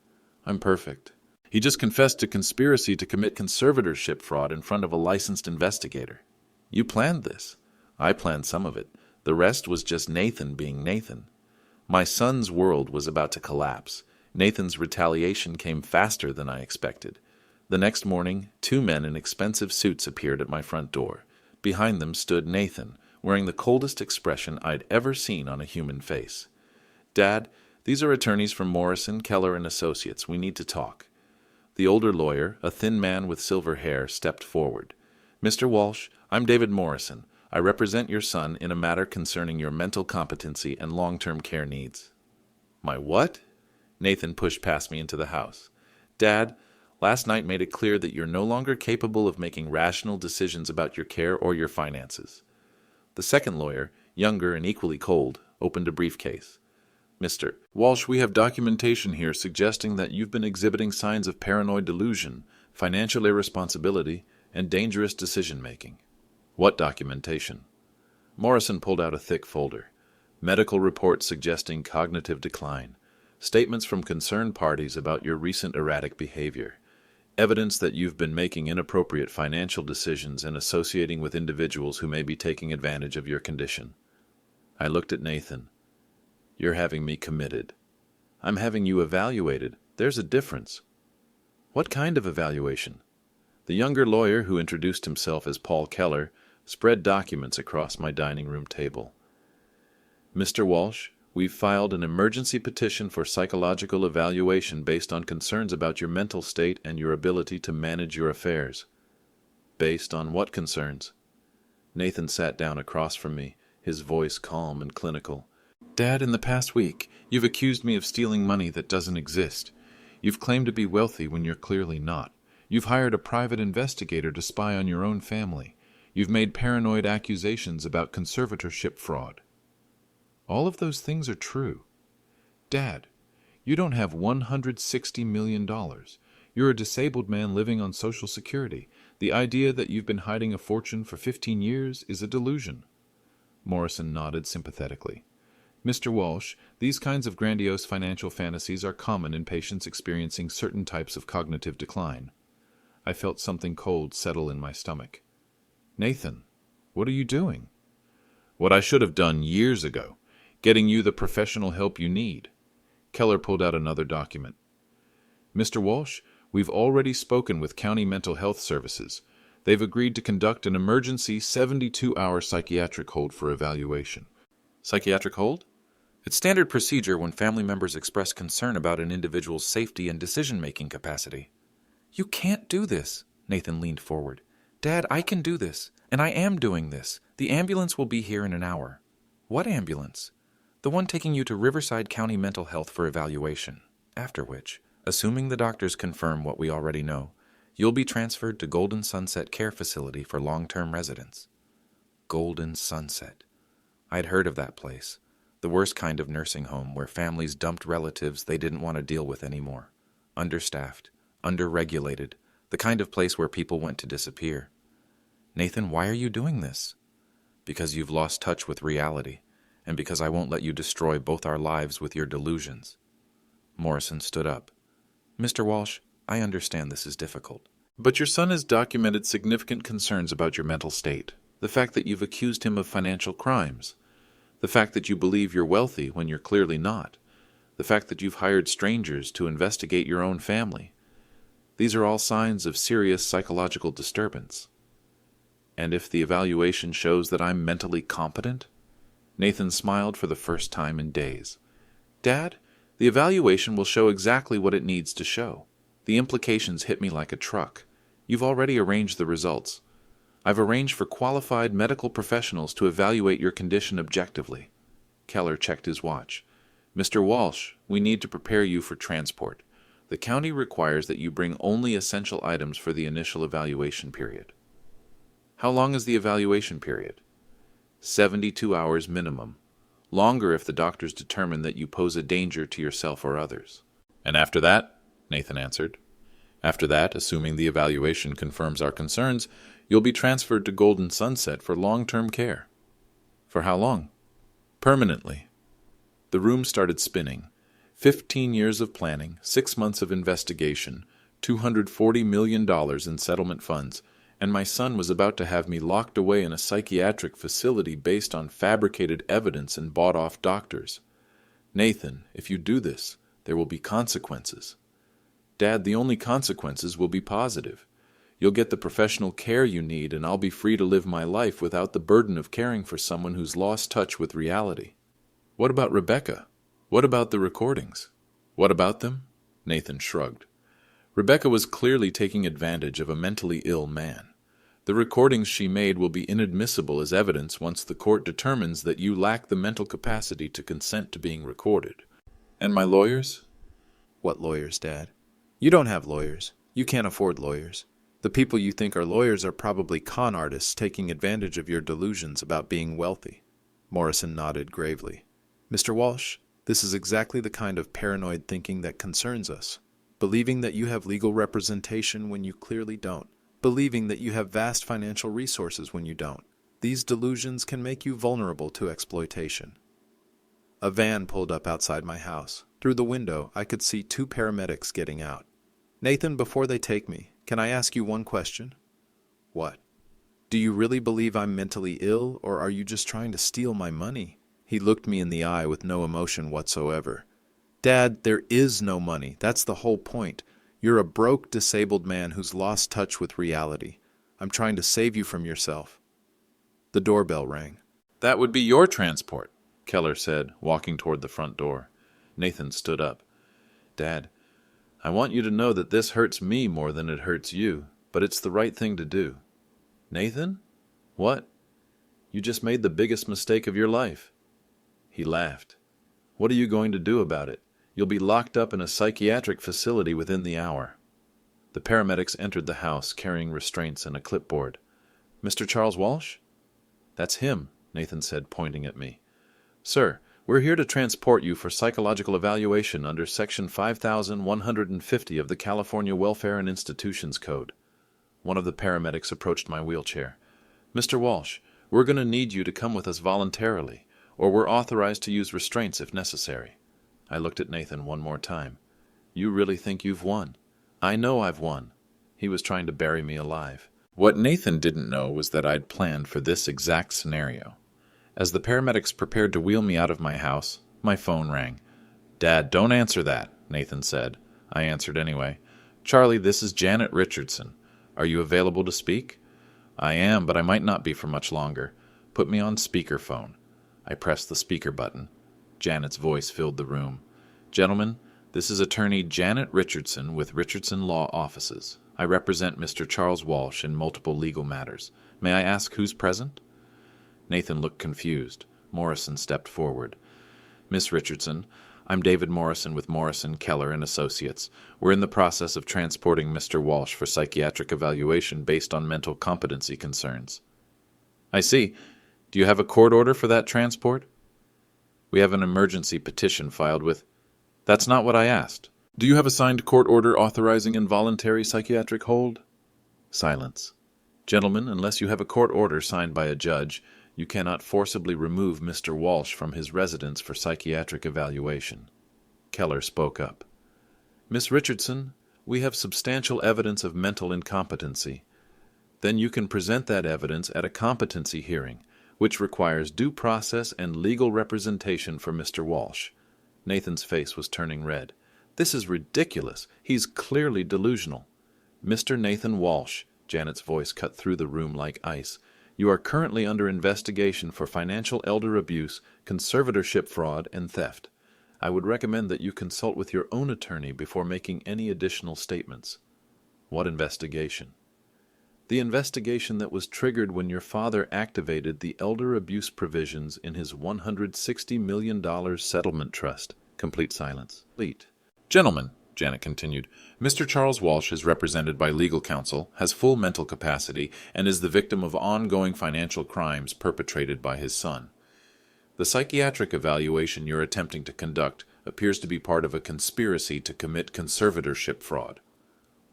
I'm perfect. He just confessed to conspiracy to commit conservatorship fraud in front of a licensed investigator. You planned this. I planned some of it. The rest was just Nathan being Nathan. My son's world was about to collapse. Nathan's retaliation came faster than I expected. The next morning, 2 men in expensive suits appeared at my front door. Behind them stood Nathan, wearing the coldest expression I'd ever seen on a human face. Dad, these are attorneys from Morrison, Keller & Associates. We need to talk. The older lawyer, a thin man with silver hair, stepped forward. Mr. Walsh, I'm David Morrison. I represent your son in a matter concerning your mental competency and long-term care needs. My what? Nathan pushed past me into the house. Dad, last night made it clear that you're no longer capable of making rational decisions about your care or your finances. The second lawyer, younger and equally cold, opened a briefcase. Mr. Walsh, we have documentation here suggesting that you've been exhibiting signs of paranoid delusion, financial irresponsibility, and dangerous decision-making. What documentation? Morrison pulled out a thick folder. Medical reports suggesting cognitive decline. Statements from concerned parties about your recent erratic behavior. Evidence that you've been making inappropriate financial decisions and associating with individuals who may be taking advantage of your condition. I looked at Nathan. You're having me committed. I'm having you evaluated. There's a difference. What kind of evaluation? The younger lawyer, who introduced himself as Paul Keller, spread documents across my dining room table. Mr. Walsh, we've filed an emergency petition for psychological evaluation based on concerns about your mental state and your ability to manage your affairs. Based on what concerns? Nathan sat down across from me, his voice calm and clinical. Dad, in the past week, you've accused me of stealing money that doesn't exist. You've claimed to be wealthy when you're clearly not. You've hired a private investigator to spy on your own family. You've made paranoid accusations about conservatorship fraud. All of those things are true. Dad, you don't have $160 million. You're a disabled man living on Social Security. The idea that you've been hiding a fortune for 15 years is a delusion. Morrison nodded sympathetically. Mr. Walsh, these kinds of grandiose financial fantasies are common in patients experiencing certain types of cognitive decline. I felt something cold settle in my stomach. Nathan, what are you doing? What I should have done years ago, getting you the professional help you need. Keller pulled out another document. Mr. Walsh, we've already spoken with County Mental Health Services. They've agreed to conduct an emergency 72-hour psychiatric hold for evaluation. Psychiatric hold? It's standard procedure when family members express concern about an individual's safety and decision-making capacity. You can't do this, Nathan leaned forward. Dad, I can do this, and I am doing this. The ambulance will be here in an hour. What ambulance? The one taking you to Riverside County Mental Health for evaluation. After which, assuming the doctors confirm what we already know, you'll be transferred to Golden Sunset Care Facility for long-term residents. Golden Sunset. I'd heard of that place. The worst kind of nursing home where families dumped relatives they didn't want to deal with anymore. Understaffed, underregulated, the kind of place where people went to disappear. Nathan, why are you doing this? Because you've lost touch with reality, and because I won't let you destroy both our lives with your delusions. Morrison stood up. Mr. Walsh, I understand this is difficult. But your son has documented significant concerns about your mental state. The fact that you've accused him of financial crimes. The fact that you believe you're wealthy when you're clearly not. The fact that you've hired strangers to investigate your own family. These are all signs of serious psychological disturbance. And if the evaluation shows that I'm mentally competent? Nathan smiled for the first time in days. Dad, the evaluation will show exactly what it needs to show. The implications hit me like a truck. You've already arranged the results. I've arranged for qualified medical professionals to evaluate your condition objectively. Keller checked his watch. Mr. Walsh, we need to prepare you for transport. The county requires that you bring only essential items for the initial evaluation period. How long is the evaluation period? 72 hours minimum. Longer if the doctors determine that you pose a danger to yourself or others. And after that, Nathan answered. After that, assuming the evaluation confirms our concerns, you'll be transferred to Golden Sunset for long-term care. For how long? Permanently. The room started spinning. 15 years of planning, 6 months of investigation, $240 million in settlement funds, and my son was about to have me locked away in a psychiatric facility based on fabricated evidence and bought-off doctors. Nathan, if you do this, there will be consequences. Dad, the only consequences will be positive. You'll get the professional care you need, and I'll be free to live my life without the burden of caring for someone who's lost touch with reality. What about Rebecca? What about the recordings? What about them? Nathan shrugged. Rebecca was clearly taking advantage of a mentally ill man. The recordings she made will be inadmissible as evidence once the court determines that you lack the mental capacity to consent to being recorded. And my lawyers? What lawyers, Dad? You don't have lawyers. You can't afford lawyers. The people you think are lawyers are probably con artists taking advantage of your delusions about being wealthy. Morrison nodded gravely. Mr. Walsh, this is exactly the kind of paranoid thinking that concerns us. Believing that you have legal representation when you clearly don't. Believing that you have vast financial resources when you don't. These delusions can make you vulnerable to exploitation. A van pulled up outside my house. Through the window, I could see 2 paramedics getting out. Nathan, before they take me, can I ask you one question? What? Do you really believe I'm mentally ill, or are you just trying to steal my money? He looked me in the eye with no emotion whatsoever. Dad, there is no money. That's the whole point. You're a broke, disabled man who's lost touch with reality. I'm trying to save you from yourself. The doorbell rang. That would be your transport, Keller said, walking toward the front door. Nathan stood up. Dad, I want you to know that this hurts me more than it hurts you, but it's the right thing to do. Nathan? What? You just made the biggest mistake of your life. He laughed. What are you going to do about it? You'll be locked up in a psychiatric facility within the hour. The paramedics entered the house carrying restraints and a clipboard. Mr. Charles Walsh? That's him, Nathan said, pointing at me. Sir, we're here to transport you for psychological evaluation under Section 5150 of the California Welfare and Institutions Code. One of the paramedics approached my wheelchair. Mr. Walsh, we're going to need you to come with us voluntarily, or we're authorized to use restraints if necessary. I looked at Nathan one more time. You really think you've won? I know I've won. He was trying to bury me alive. What Nathan didn't know was that I'd planned for this exact scenario. As the paramedics prepared to wheel me out of my house, my phone rang. Dad, don't answer that, Nathan said. I answered anyway. Charlie, this is Janet Richardson. Are you available to speak? I am, but I might not be for much longer. Put me on speakerphone. I pressed the speaker button. Janet's voice filled the room. Gentlemen, this is attorney Janet Richardson with Richardson Law Offices. I represent Mr. Charles Walsh in multiple legal matters. May I ask who's present? Nathan looked confused. Morrison stepped forward. Miss Richardson, I'm David Morrison with Morrison, Keller and Associates. We're in the process of transporting Mr. Walsh for psychiatric evaluation based on mental competency concerns. I see. Do you have a court order for that transport? We have an emergency petition filed with... That's not what I asked. Do you have a signed court order authorizing involuntary psychiatric hold? Silence. Gentlemen, unless you have a court order signed by a judge, you cannot forcibly remove Mr. Walsh from his residence for psychiatric evaluation. Keller spoke up. Miss Richardson, we have substantial evidence of mental incompetency. Then you can present that evidence at a competency hearing, which requires due process and legal representation for Mr. Walsh. Nathan's face was turning red. This is ridiculous. He's clearly delusional. Mr. Nathan Walsh, Janet's voice cut through the room like ice, you are currently under investigation for financial elder abuse, conservatorship fraud, and theft. I would recommend that you consult with your own attorney before making any additional statements. What investigation? The investigation that was triggered when your father activated the elder abuse provisions in his $160 million settlement trust. Complete silence. Gentlemen, Janet continued, Mr. Charles Walsh is represented by legal counsel, has full mental capacity, and is the victim of ongoing financial crimes perpetrated by his son. The psychiatric evaluation you're attempting to conduct appears to be part of a conspiracy to commit conservatorship fraud.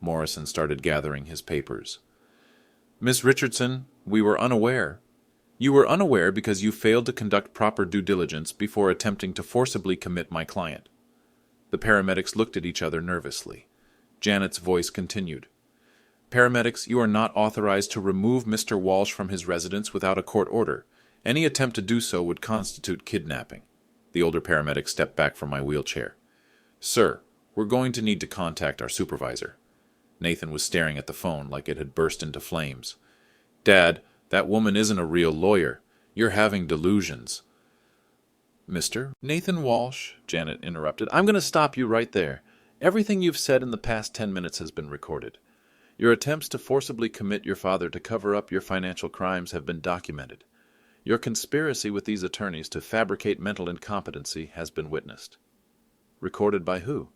Morrison started gathering his papers. Miss Richardson, we were unaware. You were unaware because you failed to conduct proper due diligence before attempting to forcibly commit my client. The paramedics looked at each other nervously. Janet's voice continued. Paramedics, you are not authorized to remove Mr. Walsh from his residence without a court order. Any attempt to do so would constitute kidnapping. The older paramedic stepped back from my wheelchair. Sir, we're going to need to contact our supervisor. Nathan was staring at the phone like it had burst into flames. Dad, that woman isn't a real lawyer. You're having delusions. Mr. Nathan Walsh, Janet interrupted, I'm going to stop you right there. Everything you've said in the past 10 minutes has been recorded. Your attempts to forcibly commit your father to cover up your financial crimes have been documented. Your conspiracy with these attorneys to fabricate mental incompetency has been witnessed. Recorded by who?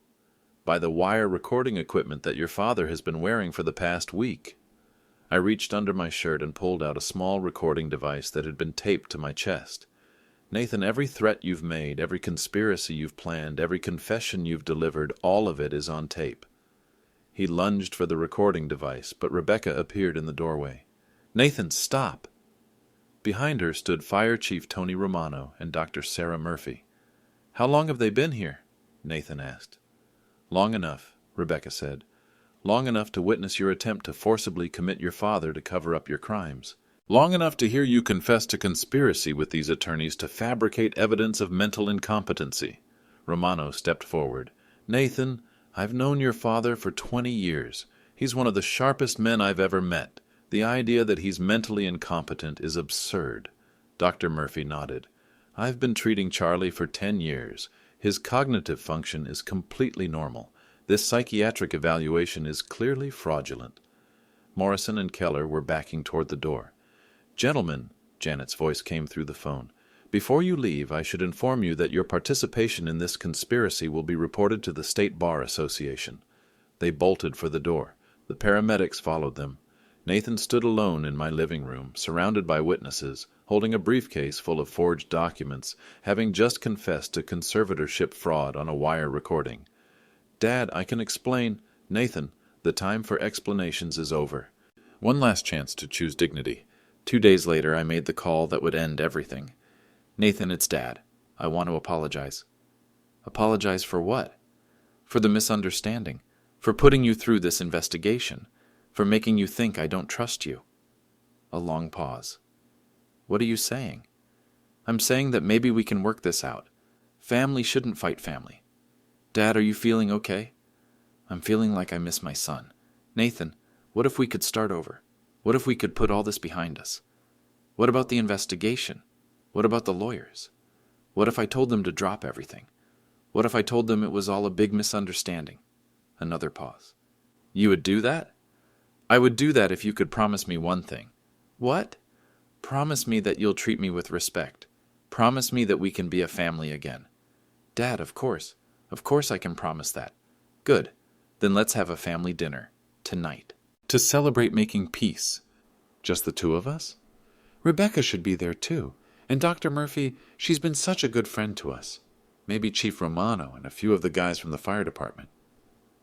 By the wire recording equipment that your father has been wearing for the past week. I reached under my shirt and pulled out a small recording device that had been taped to my chest. Nathan, every threat you've made, every conspiracy you've planned, every confession you've delivered, all of it is on tape. He lunged for the recording device, but Rebecca appeared in the doorway. Nathan, stop! Behind her stood Fire Chief Tony Romano and Dr. Sarah Murphy. How long have they been here? Nathan asked. Long enough, Rebecca said. Long enough to witness your attempt to forcibly commit your father to cover up your crimes. Long enough to hear you confess to conspiracy with these attorneys to fabricate evidence of mental incompetency. Romano stepped forward. Nathan, I've known your father for 20 years. He's one of the sharpest men I've ever met. The idea that he's mentally incompetent is absurd. Dr. Murphy nodded. I've been treating Charlie for 10 years. His cognitive function is completely normal. This psychiatric evaluation is clearly fraudulent. Morrison and Keller were backing toward the door. Gentlemen, Janet's voice came through the phone, before you leave, I should inform you that your participation in this conspiracy will be reported to the State Bar Association. They bolted for the door. The paramedics followed them. Nathan stood alone in my living room, surrounded by witnesses, holding a briefcase full of forged documents, having just confessed to conservatorship fraud on a wire recording. Dad, I can explain. Nathan, the time for explanations is over. One last chance to choose dignity. 2 days later, I made the call that would end everything. Nathan, it's Dad. I want to apologize. Apologize for what? For the misunderstanding. For putting you through this investigation. For making you think I don't trust you. A long pause. What are you saying? I'm saying that maybe we can work this out. Family shouldn't fight family. Dad, are you feeling okay? I'm feeling like I miss my son. Nathan, what if we could start over? What if we could put all this behind us? What about the investigation? What about the lawyers? What if I told them to drop everything? What if I told them it was all a big misunderstanding? Another pause. You would do that? I would do that if you could promise me one thing. What? Promise me that you'll treat me with respect. Promise me that we can be a family again. Dad, of course. Of course I can promise that. Good. Then let's have a family dinner. Tonight. To celebrate making peace. Just the two of us? Rebecca should be there too. And Dr. Murphy, she's been such a good friend to us. Maybe Chief Romano and a few of the guys from the fire department.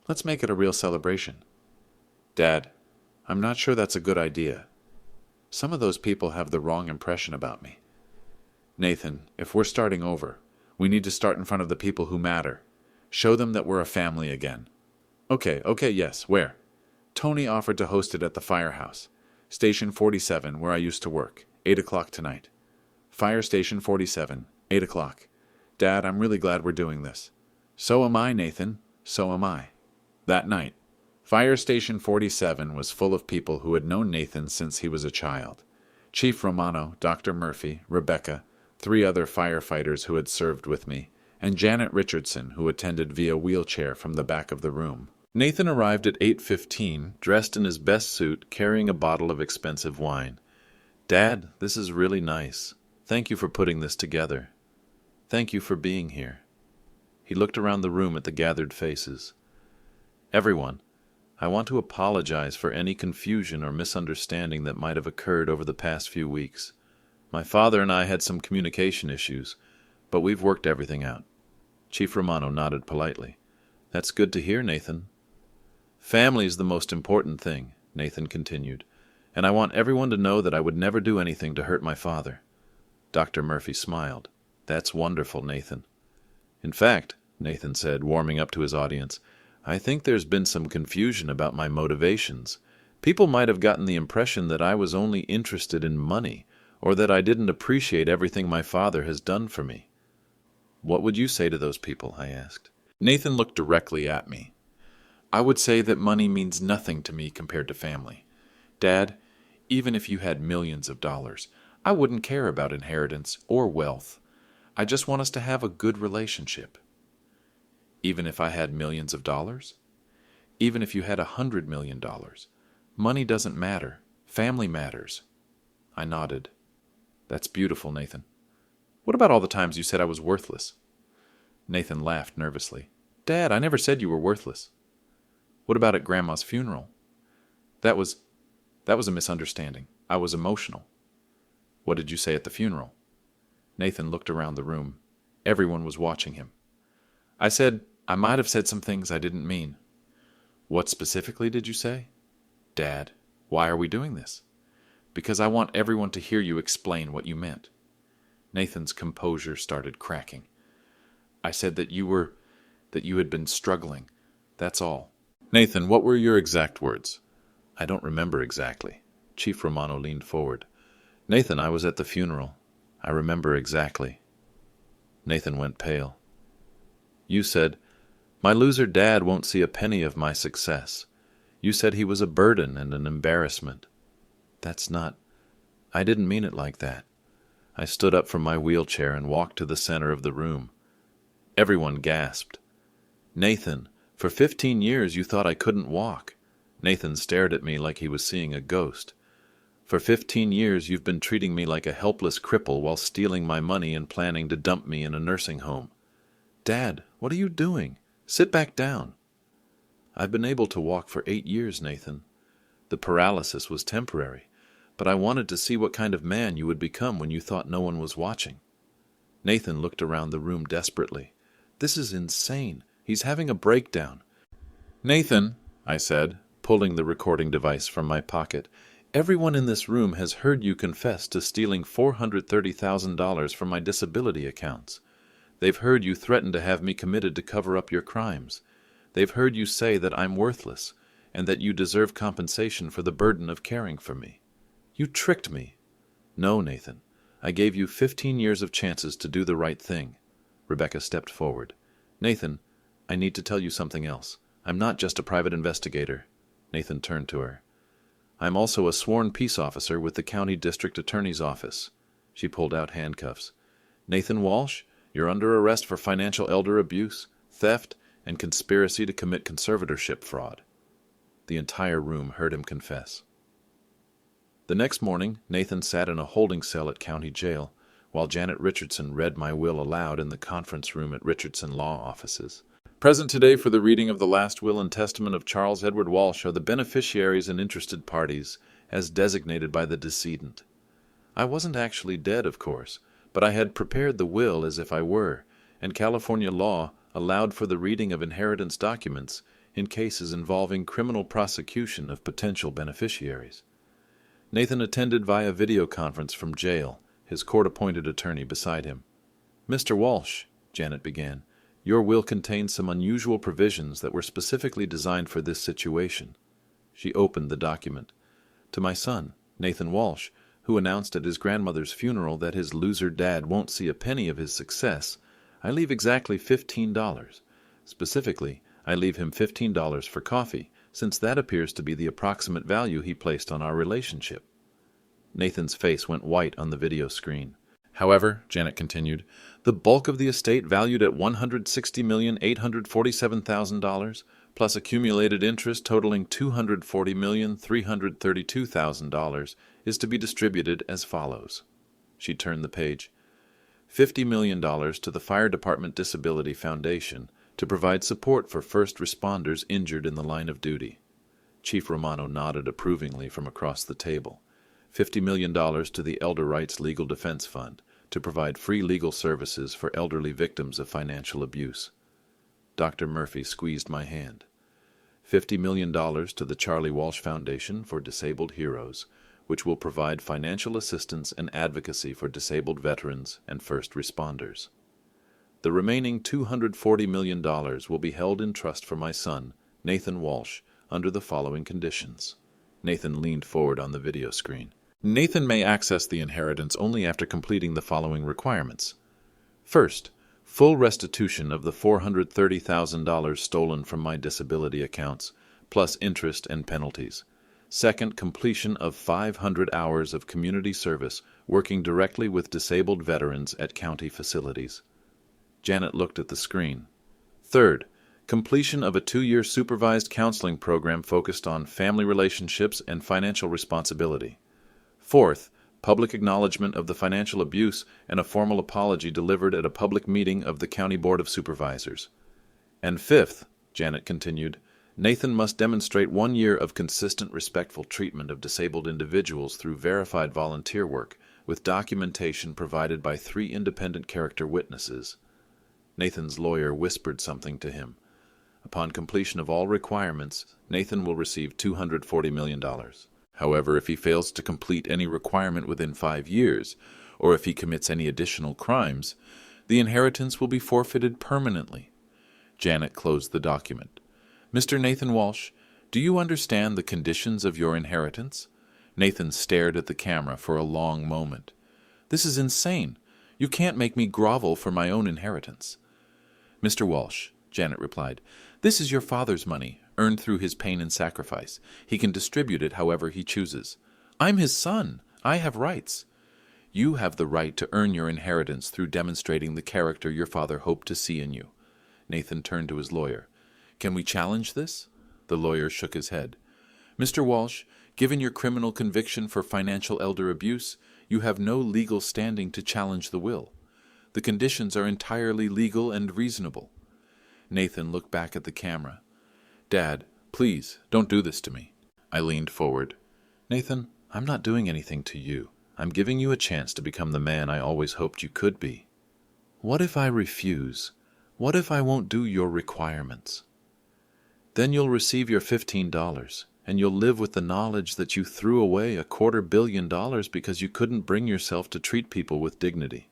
Let's make it a real celebration. Dad, I'm not sure that's a good idea. Some of those people have the wrong impression about me. Nathan, if we're starting over, we need to start in front of the people who matter. Show them that we're a family again. Okay, yes, where? Tony offered to host it at the firehouse. Station 47, where I used to work. 8 o'clock tonight. Fire Station 47, 8 o'clock. Dad, I'm really glad we're doing this. So am I, Nathan. So am I. That night, Fire Station 47 was full of people who had known Nathan since he was a child. Chief Romano, Dr. Murphy, Rebecca, 3 other firefighters who had served with me, and Janet Richardson, who attended via wheelchair from the back of the room. Nathan arrived at 8:15, dressed in his best suit, carrying a bottle of expensive wine. Dad, this is really nice. Thank you for putting this together. Thank you for being here. He looked around the room at the gathered faces. Everyone, I want to apologize for any confusion or misunderstanding that might have occurred over the past few weeks. My father and I had some communication issues, but we've worked everything out. Chief Romano nodded politely. That's good to hear, Nathan. Family's the most important thing, Nathan continued, and I want everyone to know that I would never do anything to hurt my father. Dr. Murphy smiled. That's wonderful, Nathan. In fact, Nathan said, warming up to his audience, I think there's been some confusion about my motivations. People might have gotten the impression that I was only interested in money, or that I didn't appreciate everything my father has done for me. What would you say to those people? I asked. Nathan looked directly at me. I would say that money means nothing to me compared to family. Dad, even if you had millions of dollars, I wouldn't care about inheritance or wealth. I just want us to have a good relationship. Even if I had millions of dollars? Even if you had $100 million? Money doesn't matter. Family matters. I nodded. That's beautiful, Nathan. What about all the times you said I was worthless? Nathan laughed nervously. Dad, I never said you were worthless. What about at Grandma's funeral? That was a misunderstanding. I was emotional. What did you say at the funeral? Nathan looked around the room. Everyone was watching him. I said, I might have said some things I didn't mean. What specifically did you say? Dad, why are we doing this? Because I want everyone to hear you explain what you meant. Nathan's composure started cracking. I said that you had been struggling. That's all. Nathan, what were your exact words? I don't remember exactly. Chief Romano leaned forward. Nathan, I was at the funeral. I remember exactly. Nathan went pale. You said, my loser dad won't see a penny of my success. You said he was a burden and an embarrassment. I didn't mean it like that. I stood up from my wheelchair and walked to the center of the room. Everyone gasped. Nathan, for 15 years you thought I couldn't walk. Nathan stared at me like he was seeing a ghost. For 15 years you've been treating me like a helpless cripple while stealing my money and planning to dump me in a nursing home. Dad, what are you doing? Sit back down. I've been able to walk for 8 years, Nathan. The paralysis was temporary, but I wanted to see what kind of man you would become when you thought no one was watching. Nathan looked around the room desperately. This is insane. He's having a breakdown. Nathan, I said, pulling the recording device from my pocket, everyone in this room has heard you confess to stealing $430,000 from my disability accounts. They've heard you threaten to have me committed to cover up your crimes. They've heard you say that I'm worthless, and that you deserve compensation for the burden of caring for me. You tricked me. No, Nathan. I gave you 15 years of chances to do the right thing. Rebecca stepped forward. Nathan, I need to tell you something else. I'm not just a private investigator. Nathan turned to her. I'm also a sworn peace officer with the county district attorney's office. She pulled out handcuffs. Nathan Walsh, you're under arrest for financial elder abuse, theft, and conspiracy to commit conservatorship fraud. The entire room heard him confess. The next morning, Nathan sat in a holding cell at county jail, while Janet Richardson read my will aloud in the conference room at Richardson Law Offices. Present today for the reading of the last will and testament of Charles Edward Walsh are the beneficiaries and interested parties, as designated by the decedent. I wasn't actually dead, of course, but I had prepared the will as if I were, and California law allowed for the reading of inheritance documents in cases involving criminal prosecution of potential beneficiaries. Nathan attended via video conference from jail, his court-appointed attorney beside him. "Mr. Walsh," Janet began, "your will contains some unusual provisions that were specifically designed for this situation." She opened the document. "To my son, Nathan Walsh, who announced at his grandmother's funeral that his loser dad won't see a penny of his success, I leave exactly $15. Specifically, I leave him $15 for coffee, since that appears to be the approximate value he placed on our relationship." Nathan's face went white on the video screen. "However," Janet continued, "the bulk of the estate valued at $160,847,000, plus accumulated interest totaling $240,332,000, is to be distributed as follows." She turned the page. $50 million to the Fire Department Disability Foundation to provide support for first responders injured in the line of duty. Chief Romano nodded approvingly from across the table. $50 million to the Elder Rights Legal Defense Fund to provide free legal services for elderly victims of financial abuse. Dr. Murphy squeezed my hand. $50 million to the Charlie Walsh Foundation for Disabled Heroes, which will provide financial assistance and advocacy for disabled veterans and first responders. The remaining $240 million will be held in trust for my son, Nathan Walsh, under the following conditions. Nathan leaned forward on the video screen. Nathan may access the inheritance only after completing the following requirements. First, full restitution of the $430,000 stolen from my disability accounts, plus interest and penalties. Second, completion of 500 hours of community service working directly with disabled veterans at county facilities. Janet looked at the screen. Third, completion of a 2-year supervised counseling program focused on family relationships and financial responsibility. Fourth, public acknowledgement of the financial abuse and a formal apology delivered at a public meeting of the County Board of Supervisors. And fifth, Janet continued, Nathan must demonstrate 1 year of consistent respectful treatment of disabled individuals through verified volunteer work, with documentation provided by 3 independent character witnesses. Nathan's lawyer whispered something to him. Upon completion of all requirements, Nathan will receive $240 million. However, if he fails to complete any requirement within 5 years, or if he commits any additional crimes, the inheritance will be forfeited permanently. Janet closed the document. "Mr. Nathan Walsh, do you understand the conditions of your inheritance?" Nathan stared at the camera for a long moment. "This is insane. You can't make me grovel for my own inheritance." "Mr. Walsh," Janet replied, "this is your father's money, earned through his pain and sacrifice. He can distribute it however he chooses. I'm his son. I have rights. You have the right to earn your inheritance through demonstrating the character your father hoped to see in you." Nathan turned to his lawyer. "Can we challenge this?" The lawyer shook his head. "Mr. Walsh, given your criminal conviction for financial elder abuse, you have no legal standing to challenge the will. The conditions are entirely legal and reasonable." Nathan looked back at the camera. "Dad, please, don't do this to me." I leaned forward. "Nathan, I'm not doing anything to you. I'm giving you a chance to become the man I always hoped you could be. What if I refuse? What if I won't do your requirements? Then you'll receive your $15, and you'll live with the knowledge that you threw away $250 million because you couldn't bring yourself to treat people with dignity."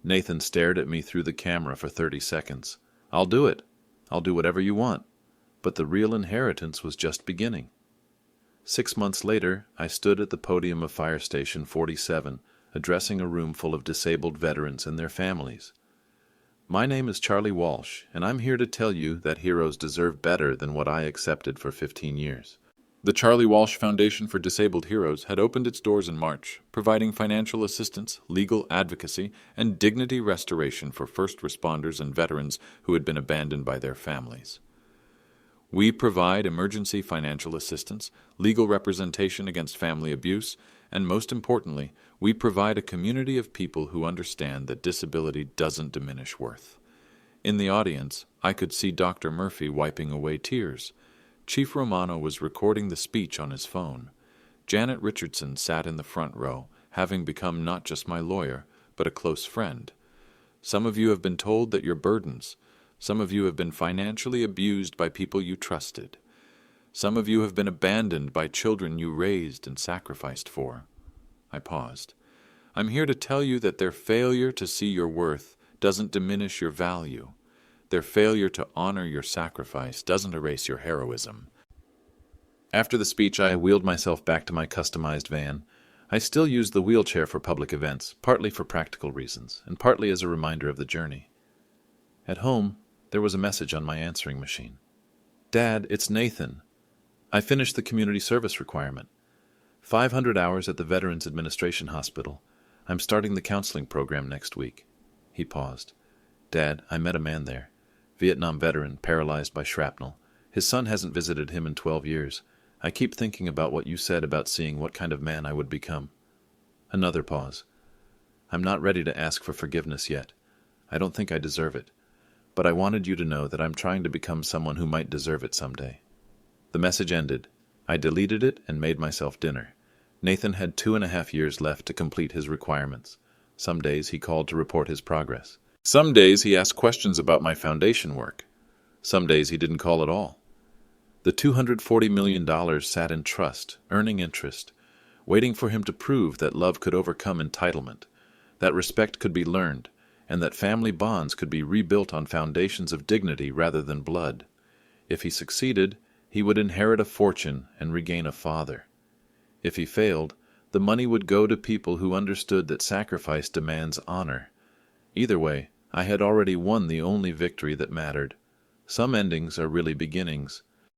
Nathan stared at me through the camera for 30 seconds. "I'll do it. I'll do whatever you want." But the real inheritance was just beginning. 6 months later, I stood at the podium of Fire Station 47, addressing a room full of disabled veterans and their families. "My name is Charlie Walsh, and I'm here to tell you that heroes deserve better than what I accepted for 15 years. The Charlie Walsh Foundation for Disabled Heroes had opened its doors in March, providing financial assistance, legal advocacy, and dignity restoration for first responders and veterans who had been abandoned by their families. We provide emergency financial assistance, legal representation against family abuse, and most importantly, we provide a community of people who understand that disability doesn't diminish worth. In the audience, I could see Dr. Murphy wiping away tears. Chief Romano was recording the speech on his phone. Janet Richardson sat in the front row, having become not just my lawyer, but a close friend. Some of you have been told that you're burdens. Some of you have been financially abused by people you trusted. Some of you have been abandoned by children you raised and sacrificed for. I paused. I'm here to tell you that their failure to see your worth doesn't diminish your value. Their failure to honor your sacrifice doesn't erase your heroism. After the speech, I wheeled myself back to my customized van. I still use the wheelchair for public events, partly for practical reasons, and partly as a reminder of the journey. At home, there was a message on my answering machine. Dad, it's Nathan. I finished the community service requirement. 500 hours at the Veterans Administration Hospital. I'm starting the counseling program next week. He paused. Dad, I met a man there. Vietnam veteran, paralyzed by shrapnel. His son hasn't visited him in 12 years. I keep thinking about what you said about seeing what kind of man I would become. Another pause. I'm not ready to ask for forgiveness yet. I don't think I deserve it. But I wanted you to know that I'm trying to become someone who might deserve it someday. The message ended. I deleted it and made myself dinner. Nathan had 2.5 years left to complete his requirements. Some days he called to report his progress. Some days he asked questions about my foundation work. Some days he didn't call at all. The $240 million sat in trust, earning interest, waiting for him to prove that love could overcome entitlement, that respect could be learned, and that family bonds could be rebuilt on foundations of dignity rather than blood. If he succeeded, he would inherit a fortune and regain a father. If he failed, the money would go to people who understood that sacrifice demands honor. Either way, I had already won the only victory that mattered. Some endings are really beginnings.